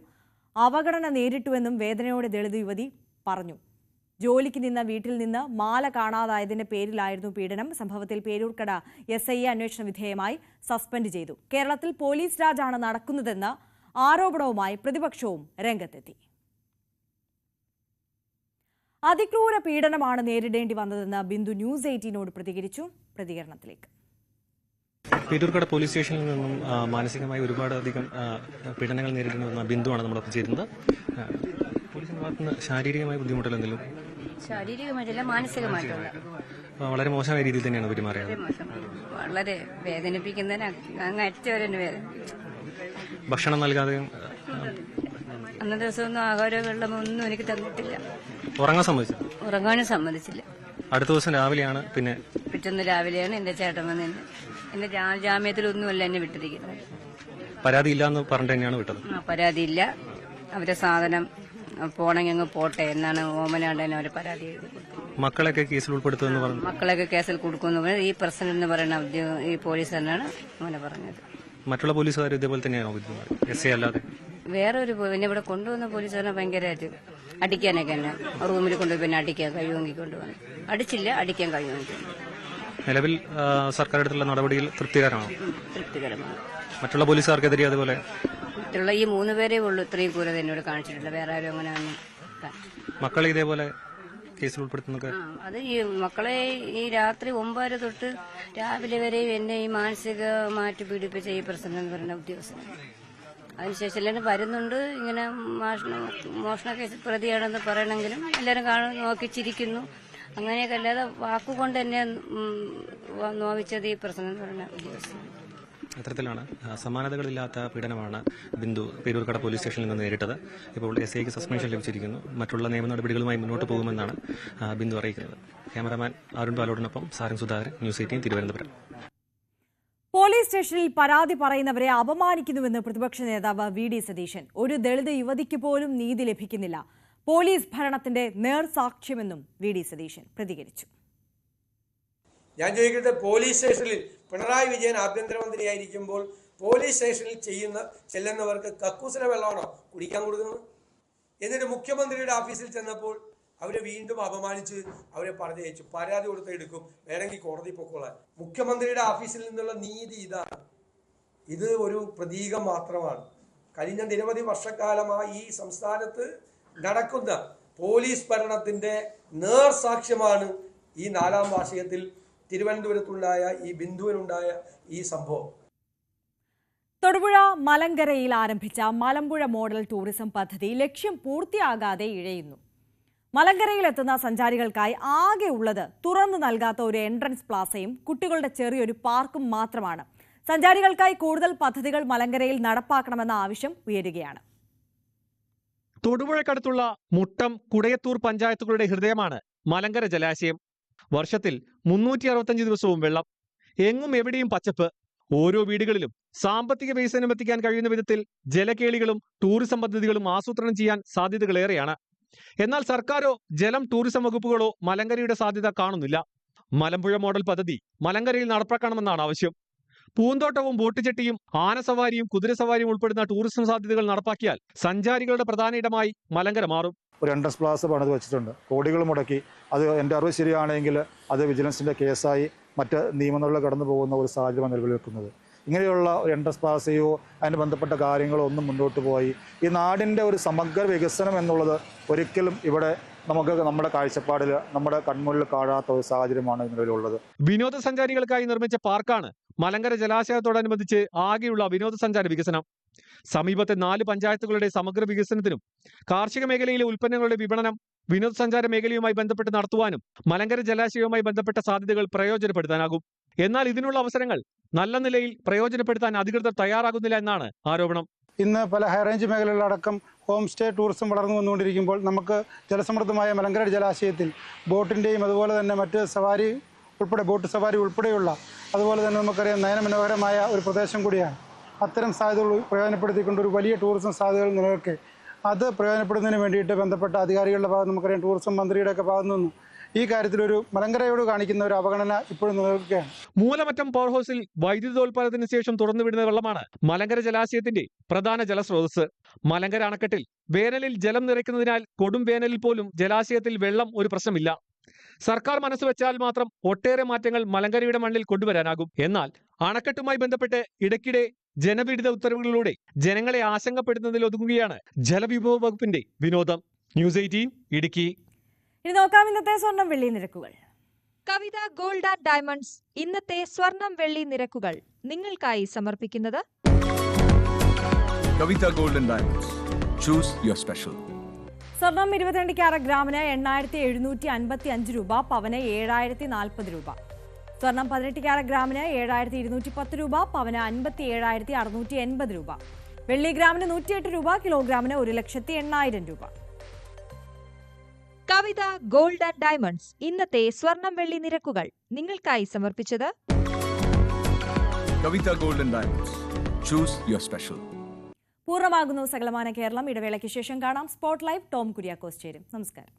A: അവഗണന നേരിട്ടുവെന്നും വേദനയോടെ ദളിത് യുവതി പറഞ്ഞു. ജോലിക്ക് നിന്ന വീട്ടിൽ നിന്ന് മാല കാണാതായതിന്റെ പേരിലായിരുന്നു പീഡനം. സംഭവത്തിൽ പേരൂർക്കട SI അന്വേഷണ വിധേയമായി സസ്പെൻഡ് ചെയ്തു. കേരളത്തിൽ പോലീസ് രാജാണ് നടക്കുന്നതെന്ന ആരോപണവുമായി പ്രതിപക്ഷവും രംഗത്തെത്തി. അതിക്രൂര പീഡനമാണ് നേരിടേണ്ടി വന്നതെന്ന് ബിന്ദു ന്യൂസ് 18നോട് പ്രതികരിച്ചു. പ്രതികരണത്തിലേക്ക്.
E: പേരൂർക്കട പോലീസ് സ്റ്റേഷനിൽ നിന്നും മാനസികമായി ഒരുപാട് അധികം പീഡനങ്ങൾ നേരിടേണ്ടി വന്ന ബിന്ദുവാണ് നമ്മളൊപ്പം ചേരുന്നത്. പോലീസിന്റെ ഭാഗത്തുനിന്ന് ശാരീരികമായ ബുദ്ധിമുട്ടുകൾ എന്തെങ്കിലും?
T: ശാരീരികമായിട്ടല്ല, മാനസികമായിട്ടുള്ള
E: വളരെ മോശമായ രീതിയിൽ തന്നെയാണ് പെരുമാറിയത്.
T: വളരെ വേദനിപ്പിക്കുന്നതിന് അങ്ങേറ്റവരെന്നെ വേദനിപ്പിച്ചു.
E: ഭക്ഷണം നൽകാതെയും
T: അന്നത്തെ ദിവസമൊന്നും ആഹാരവും വെള്ളമൊന്നും എനിക്ക് തന്നിട്ടില്ല.
E: ഉറങ്ങാൻ സമ്മതിച്ചു?
T: ഉറങ്ങാനും സമ്മതിച്ചില്ല.
E: അടുത്ത ദിവസം രാവിലെയാണ്
T: പിറ്റേന്ന് രാവിലെയാണ് എന്റെ ചേട്ടൻ വന്നത്. എന്റെ ജാമ്യത്തിലൊന്നുമല്ല എന്നെ വിട്ടിരിക്കുന്നത്.
E: പരാതി ഇല്ലാന്ന് പറഞ്ഞിട്ട് തന്നെയാണ് വിട്ടത്.
T: പരാതിയില്ല, അവരെ സാധനം പോണെങ്കിൽ അങ്ങ് പോട്ടെ എന്നാണ് ഓമനാണ്ടൻ അവര് പരാതി എഴുതി കൊടുത്തത്.
E: മക്കളൊക്കെ കേസിൽ ഉൾപ്പെടുത്തുമെന്ന് പറഞ്ഞു.
T: മക്കളൊക്കെ കേസിൽ കൊടുക്കുമെന്ന് ഈ പ്രസിഡന്റ് എന്ന് പറയുന്ന ഈ പോലീസ് തന്നെയാണ് അങ്ങനെ പറഞ്ഞത്.
E: മറ്റുള്ള പോലീസുകാർ ഇതേപോലെ തന്നെയാണോ എസ് അല്ലാതെ?
T: വേറെ പിന്നെ ഇവിടെ കൊണ്ടുവന്ന പോലീസുകാരനെ ഭയങ്കരമായിട്ട് അടിക്കാനൊക്കെ തന്നെ റൂമിൽ കൊണ്ടുപോയി പിന്നെ അടിക്കാൻ കഴിയുമെങ്കിൽ കൊണ്ടുവന്നു. അടിച്ചില്ല, അടിക്കാൻ കഴിയുമെങ്കിൽ.
E: നിലവിൽ സർക്കാർ എടുത്തുള്ള നടപടിയിൽ തൃപ്തികരമാണോ?
T: തൃപ്തികരമാണ്.
E: മറ്റുള്ള പോലീസുകാർക്കെതിരെ അതുപോലെ
T: മറ്റുള്ള ഈ 3 പേരേ ഉള്ളൂ ഇത്രയും ക്രൂരത എന്നോട് കാണിച്ചിട്ടില്ല. വേറെ ആരും അങ്ങനെ
E: മക്കളെ ഇതേപോലെ കേസിൽ ഉൾപ്പെടുത്തുന്നൊക്കെ?
T: അത് ഈ മക്കളെ ഈ രാത്രി 9 തൊട്ട് രാവിലെ വരെ എന്നെ ഈ മാനസികമായിട്ട് പീഡിപ്പിച്ച ഈ പ്രസിഡന്റ് എന്ന് പറയുന്ന ഉദ്യോഗസ്ഥൻ. അതിനുശേഷം എല്ലാവരും വരുന്നുണ്ട്. ഇങ്ങനെ മോഷണ കേസ് പ്രതിയാണെന്ന് പറയണമെങ്കിലും എല്ലാവരും നോക്കി ചിരിക്കുന്നു. അങ്ങനെയൊക്കെ അല്ലാതെ വാക്കുകൊണ്ട് എന്നെ നോവിച്ചത് ഈ പ്രസിഡന്റ് എന്ന് പറയുന്ന ഉദ്യോഗസ്ഥൻ.
E: അത്തരത്തിലാണ് സമാനതകളില്ലാത്ത പീഡനമാണ് ബിന്ദു പേരൂർക്കട പോലീസ് സ്റ്റേഷനിൽ നിന്ന് നേരിട്ടത്. ഇപ്പോൾ SIക്ക് സസ്പെൻഷൻ ലഭിച്ചിരിക്കുന്നു. മറ്റുള്ള നിയമ നടപടികളുമായി മുന്നോട്ട് പോകുമെന്നാണ് ബിന്ദു അറിയിക്കുന്നത്. ക്യാമറാമാൻ അരുൺ പാലോടിനൊപ്പം സാരംഗ് സുധാകരൻ, ന്യൂസ് 18 തിരുവനന്തപുരം.
A: പോലീസ് സ്റ്റേഷനിൽ പരാതി പറയുന്നവരെ അപമാനിക്കുന്നുവെന്ന് പ്രതിപക്ഷ നേതാവ് VD സതീശൻ. ഒരു ദളിത് യുവതിക്ക് പോലും നീതി ലഭിക്കുന്നില്ല. പോലീസ് ഭരണത്തിന്റെ നേർസാക്ഷ്യമെന്നും VD സതീശൻ പ്രതികരിച്ചു.
U: ഞാൻ ചോദിക്കട്ടെ, പോലീസ് സ്റ്റേഷനിൽ പിണറായി വിജയൻ ആഭ്യന്തരമന്ത്രിയായിരിക്കുമ്പോൾ പോലീസ് സ്റ്റേഷനിൽ ചെല്ലുന്നവർക്ക് കക്കൂസിലെ വെള്ളമാണോ കുടിക്കാൻ കൊടുക്കുന്നത്? എന്നിട്ട് മുഖ്യമന്ത്രിയുടെ ഓഫീസിൽ ചെന്നപ്പോൾ അവരെ വീണ്ടും അപമാനിച്ച് അവരെ പറഞ്ഞയച്ചു. പരാതി കൊടുത്ത് എടുക്കും, വേണമെങ്കിൽ കോടതി പൊക്കോളാൻ. മുഖ്യമന്ത്രിയുടെ ഓഫീസിൽ നിന്നുള്ള നീതി ഇതാണ്. ഇത് ഒരു പ്രതീകം മാത്രമാണ്. കഴിഞ്ഞ നിരവധി വർഷക്കാലമായി ഈ സംസ്ഥാനത്ത് നടക്കുന്ന പോലീസ് ഭരണത്തിന്റെ നേർസാക്ഷ്യമാണ് ഈ 4ാം വാർഷികത്തിൽ തിരുവനന്തപുരത്തുണ്ടായ ഈ ബിന്ദുവിനുണ്ടായ ഈ സംഭവം.
A: തൊടുപുഴ മലങ്കരയിൽ ആരംഭിച്ച മലമ്പുഴ മോഡൽ ടൂറിസം പദ്ധതി ലക്ഷ്യം പൂർത്തിയാകാതെ ഇഴയുന്നു. മലങ്കരയിലെത്തുന്ന സഞ്ചാരികൾക്കായി ആകെ ഉള്ളത് തുറന്നു നൽകാത്ത ഒരു എൻട്രൻസ് പ്ലാസയും കുട്ടികളുടെ ചെറിയൊരു പാർക്കും മാത്രമാണ്. സഞ്ചാരികൾക്കായി കൂടുതൽ പദ്ധതികൾ മലങ്കരയിൽ നടപ്പാക്കണമെന്ന ആവശ്യം ഉയരുകയാണ്.
M: തൊടുപുഴക്കടുത്തുള്ള മുട്ടം, കുടയത്തൂർ പഞ്ചായത്തുകളുടെ ഹൃദയമാണ് മലങ്കര ജലാശയം. വർഷത്തിൽ 365 ദിവസവും വെള്ളം, എങ്ങും എവിടെയും പച്ചപ്പ്. ഓരോ വീടുകളിലും സാമ്പത്തിക വികസനം എത്തിക്കാൻ കഴിയുന്ന വിധത്തിൽ ജലകേളികളും ടൂറിസം പദ്ധതികളും ആസൂത്രണം ചെയ്യാൻ സാധ്യതകളേറെയാണ്. എന്നാൽ സർക്കാരോ ജലം ടൂറിസം വകുപ്പുകളോ മലങ്കരയുടെ സാധ്യത കാണുന്നില്ല. മലമ്പുഴ മോഡൽ പദ്ധതി മലങ്കരയിൽ നടപ്പാക്കണമെന്നാണ് ആവശ്യം. പൂന്തോട്ടവും ബോട്ടുചെട്ടിയും ആനസവാരിയും കുതിരസവാരിയും ഉൾപ്പെടുന്ന ടൂറിസം സാധ്യതകൾ നടപ്പാക്കിയാൽ സഞ്ചാരികളുടെ പ്രധാന ഇടമായി മലങ്കര മാറും.
V: ഒരു എൻട്രൻസ് പ്ലാസ പണിത് വെച്ചിട്ടുണ്ട്. കോടികൾ മുടക്കി. അത് എൻ്റെ അറിവ് ശരിയാണെങ്കിൽ അത് വിജിലൻസിൻ്റെ കേസായി മറ്റ് നിയമങ്ങളിൽ കടന്നു പോകുന്ന ഒരു സാഹചര്യം നിലവിൽ വെക്കുന്നത്. ഇങ്ങനെയുള്ള ഒരു എൻട്രൻസ് പ്ലാസയോ അതിന് ബന്ധപ്പെട്ട കാര്യങ്ങളോ ഒന്നും മുന്നോട്ട് പോയി ഈ നാടിൻ്റെ ഒരു സമഗ്ര വികസനം എന്നുള്ളത് ഒരിക്കലും ഇവിടെ നമുക്ക് നമ്മുടെ കാഴ്ചപ്പാടിൽ നമ്മുടെ കൺമുന്നിൽ കാണാത്ത ഒരു സാഹചര്യമാണ് നിലവിലുള്ളത്.
M: വിനോദസഞ്ചാരികൾക്കായി നിർമ്മിച്ച പാർക്കാണ് മലങ്കര ജലാശയത്തോടനുബന്ധിച്ച് ആകെയുള്ള വിനോദസഞ്ചാര വികസനം. സമീപത്തെ 4 പഞ്ചായത്തുകളുടെ സമഗ്ര വികസനത്തിനും കാർഷിക മേഖലയിലെ ഉൽപ്പന്നങ്ങളുടെ വിപണനം വിനോദസഞ്ചാര മേഖലയുമായി ബന്ധപ്പെട്ട് നടത്തുവാനും മലങ്കര ജലാശയവുമായി ബന്ധപ്പെട്ട സാധ്യതകൾ പ്രയോജനപ്പെടുത്താനാകും. എന്നാൽ ഇതിനുള്ള അവസരങ്ങൾ നല്ല നിലയിൽ പ്രയോജനപ്പെടുത്താൻ അധികൃതർ തയ്യാറാകുന്നില്ല എന്നാണ് ആരോപണം.
W: ഇന്ന് പല ഹൈറേഞ്ച് മേഖലകളിലടക്കം ഹോം സ്റ്റേ ടൂറിസം വളർന്നു വന്നുകൊണ്ടിരിക്കുമ്പോൾ നമുക്ക് ജലസമൃദ്ധമായ മലങ്കര ജലാശയത്തിൽ ബോട്ടിൻ്റെയും അതുപോലെ തന്നെ മറ്റ് സവാരി ഉൾപ്പെടെ ബോട്ട് സവാരി ഉൾപ്പെടെയുള്ള അതുപോലെ തന്നെ നമുക്കറിയാം നയനമനോഹരമായ ഒരു പ്രദേശം കൂടിയാണ്. അത്തരം സാധ്യതകൾ പ്രയോജനപ്പെടുത്തിക്കൊണ്ട് ഒരു വലിയ ടൂറിസം സാധ്യതകൾ നിലനിൽക്കെ അത് പ്രയോജനപ്പെടുന്നതിന് വേണ്ടിയിട്ട് ബന്ധപ്പെട്ട അധികാരികളുടെ ഭാഗത്ത് നമുക്കറിയാം ടൂറിസം മന്ത്രിയുടെയൊക്കെ ഭാഗത്തു നിന്നും ഈ കാര്യത്തിലൊരു മലങ്കരയോട് കാണിക്കുന്ന ഒരു അവഗണന ഇപ്പോഴും നിലനിൽക്കുകയാണ്.
M: മൂലമറ്റം പവർ ഹൗസിൽ വൈദ്യുതോൽപാദനത്തിന് ശേഷം തുറന്നുവിടുന്ന വെള്ളമാണ് മലങ്കര ജലാശയത്തിന്റെ പ്രധാന ജലസ്രോതസ്. മലങ്കര അണക്കെട്ടിൽ വേനലിൽ ജലം നിറയ്ക്കുന്നതിനാൽ കൊടും വേനലിൽ പോലും ജലാശയത്തിൽ വെള്ളം ഒരു പ്രശ്നമില്ല. സർക്കാർ മനസ്സ് വെച്ചാൽ മാത്രം ഒട്ടേറെ മാറ്റങ്ങൾ മലങ്കരയുടെ മണ്ണിൽ കൊണ്ടുവരാനാകും. എന്നാൽ അണക്കെട്ടുമായി ബന്ധപ്പെട്ട് ഇടയ്ക്കിടെ ജനവിരുദ്ധ ഉത്തരവുകളിലൂടെ ജനങ്ങളെ ആശങ്കപ്പെടുന്നതിൽ ഒതുങ്ങുകയാണ് ജലവിഭവ വകുപ്പിന്റെ വിനോദം. ന്യൂസ് 18 ഇടുക്കി.
A: ഇനി നോക്കാം ഇന്നത്തെ സ്വർണം വെള്ളി നിരക്കുകൾ.
X: കവിത ഗോൾഡ് ആൻഡ് ഡയമണ്ട്സ് ഇന്നത്തെ സ്വർണം വെള്ളി നിരക്കുകൾ നിങ്ങൾക്കായി സമർപ്പിക്കുന്നത്
Y: Kavitha gold and diamonds. Choose your special.
A: സ്വർണം 22 ക്യാരറ്റ് ഗ്രാമിന് 8755 രൂപ, പവന് 7040 രൂപ. സ്വർണം 18 ക്യാരറ്റ് ഗ്രാമിന് 7210 രൂപ, പവന് 57680 രൂപ. വെള്ളി ഗ്രാമിന് 108 രൂപ, കിലോഗ്രാമിന് 1,80,000 രൂപ.
X: കവിത ഗോൾഡ് ആൻഡ് ഡയമണ്ട്സ് ഇന്നത്തെ സ്വർണം വെള്ളി നിരക്കുകൾ നിങ്ങൾക്കായി സമർപ്പിച്ചത്
Y: Kavita Gold and Diamonds. Choose your special.
A: പൂർണ്ണമാകുന്നു സകലമാന കേരളം. ഇടവേളയ്ക്ക് ശേഷം കാണാം സ്പോട്ട് ലൈവ്. ടോം കുര്യാക്കോസ് ചേരും. നമസ്കാരം.